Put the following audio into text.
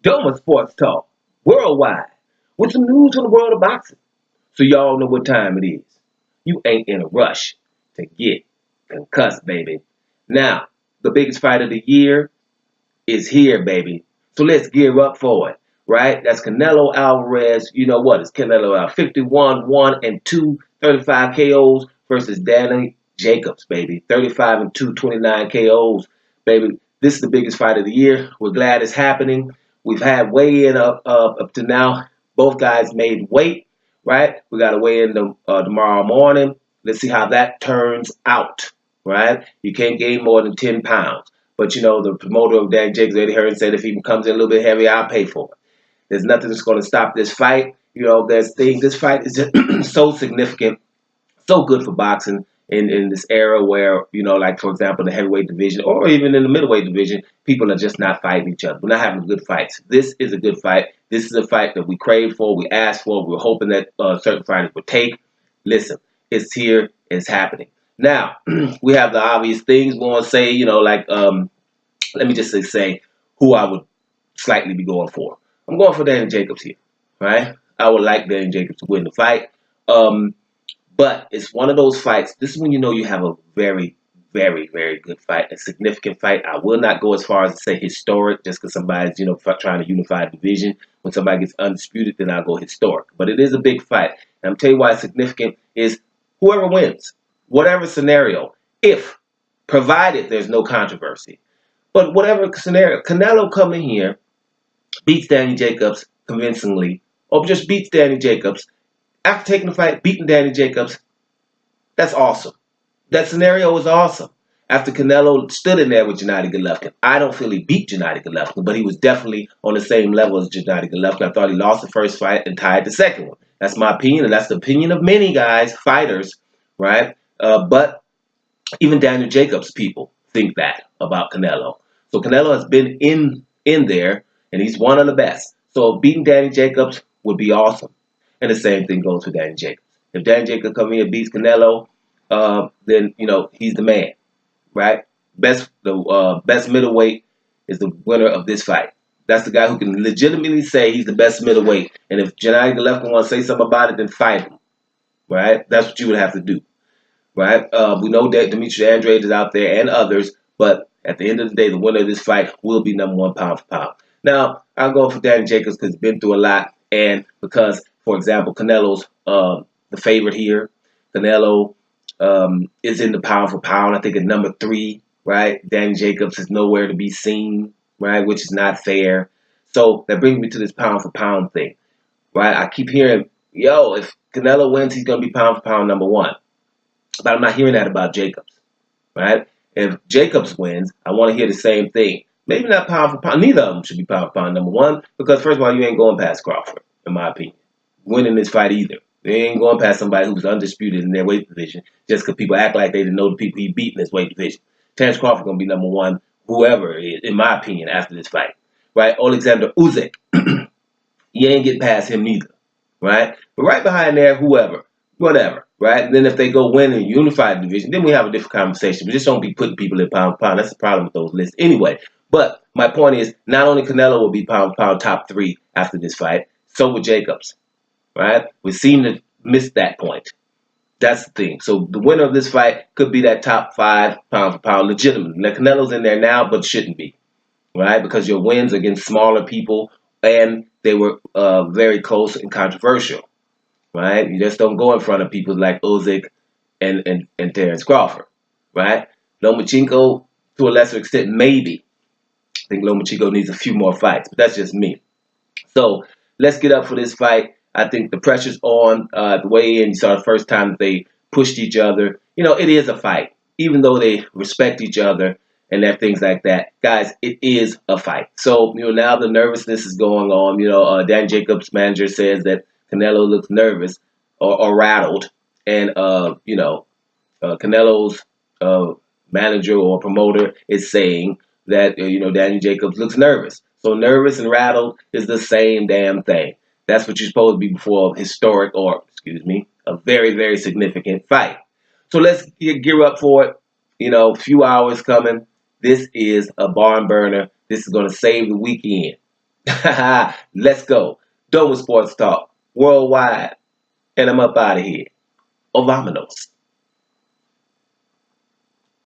Doma Sports Talk, worldwide, with some news from the world of boxing. So y'all know what time it is. You ain't in a rush to get concussed, baby. Now, the biggest fight of the year is here, baby. So let's gear up for it, right? That's Canelo Alvarez. You know what? It's Canelo out 51, 1 and 2, 35 KOs versus Danny Jacobs, baby. 35 and 2, 29 KOs, baby. This is the biggest fight of the year. We're glad it's happening. We've had weigh-in up to now. Both guys made weight, right? We got to weigh in tomorrow morning. Let's see how that turns out, right? You can't gain more than 10 pounds. But, you know, the promoter of Dan Jacobs, Eddie Hearn, said if he comes in a little bit heavy, I'll pay for it. There's nothing that's going to stop this fight. You know, this fight is just so significant, so good for boxing in this era where, you know, like, for example, the heavyweight division or even in the middleweight division, people are just not fighting each other. We're not having good fights. This is a good fight. This is a fight that we craved for, we asked for, we were hoping that certain fighters would take. Listen, it's here, it's happening. Now, we have the obvious things we want to say, you know, like, let me just say who I would slightly be going for. I'm going for Danny Jacobs here, right? I would like Danny Jacobs to win the fight. But it's one of those fights. This is when you know you have a very, very, very good fight, a significant fight. I will not go as far as to say historic just because somebody's, you know, trying to unify a division. When somebody gets undisputed, then I'll go historic. But it is a big fight. And I'm telling you why it's significant is whoever wins, whatever scenario, if, provided there's no controversy. But whatever scenario, Canelo coming here, beats Danny Jacobs convincingly, or just beats Danny Jacobs. After taking the fight, beating Danny Jacobs, that's awesome. That scenario is awesome. After Canelo stood in there with Gennady Golovkin, I don't feel he beat Gennady Golovkin, but he was definitely on the same level as Gennady Golovkin. I thought he lost the first fight and tied the second one. That's my opinion, and that's the opinion of many guys, fighters, right? But even Daniel Jacobs people think that about Canelo. So Canelo has been in there, and he's one of the best. So beating Danny Jacobs would be awesome. And the same thing goes for Danny Jacobs. If Danny Jacobs comes in and beats Canelo, then, you know, he's the man, right? The best middleweight is the winner of this fight. That's the guy who can legitimately say he's the best middleweight. And if Gennady Golovkin wants to say something about it, then fight him, right? That's what you would have to do, right? We know that Demetrius Andrade is out there and others, but at the end of the day, the winner of this fight will be #1 pound for pound. Now, I'm going for Danny Jacobs because he's been through a lot, and because, for example, Canelo's the favorite here. Canelo is in the pound for pound, I think at #3, right? Danny Jacobs is nowhere to be seen, right? Which is not fair. So that brings me to this pound for pound thing, right? I keep hearing, yo, if Canelo wins, he's going to be pound for pound #1. But I'm not hearing that about Jacobs, right? If Jacobs wins, I want to hear the same thing. Maybe not pound for pound. Neither of them should be pound for pound #1 because, first of all, you ain't going past Crawford, in my opinion. Winning this fight either. They ain't going past somebody who's undisputed in their weight division just because people act like they didn't know the people he beat in this weight division. Terence Crawford going to be #1, whoever it is, in my opinion, after this fight, right? Alexander Usyk, you ain't getting past him neither, right? But right behind there, whoever, whatever, right? And then if they go win in a unified division, then we have a different conversation. We just don't be putting people in pound for pound. That's the problem with those lists anyway. But my point is, not only Canelo will be pound for pound top 3 after this fight, so will Jacobs, right? We seem to miss that point. That's the thing. So the winner of this fight could be that top 5 pound for pound legitimately. Now, Canelo's in there now, but shouldn't be, right? Because your wins against smaller people, and they were very close and controversial, right? You just don't go in front of people like Usyk and Terence Crawford, right? Lomachenko, to a lesser extent, maybe. I think Lomachenko needs a few more fights, but that's just me. So let's get up for this fight. I think the pressure's on. The way in, you saw the first time that they pushed each other. You know, it is a fight. Even though they respect each other and have things like that. Guys, it is a fight. So, you know, now the nervousness is going on. You know, Dan Jacobs' manager says that Canelo looks nervous or rattled. And, you know, Canelo's manager or promoter is saying that, you know, Danny Jacobs looks nervous. So nervous and rattled is the same damn thing. That's what you're supposed to be before a historic or, excuse me, a very, very significant fight. So let's gear up for it. You know, a few hours coming. This is a barn burner. This is going to save the weekend. Let's go. Done with sports talk worldwide, and I'm up out of here. Ovamonos.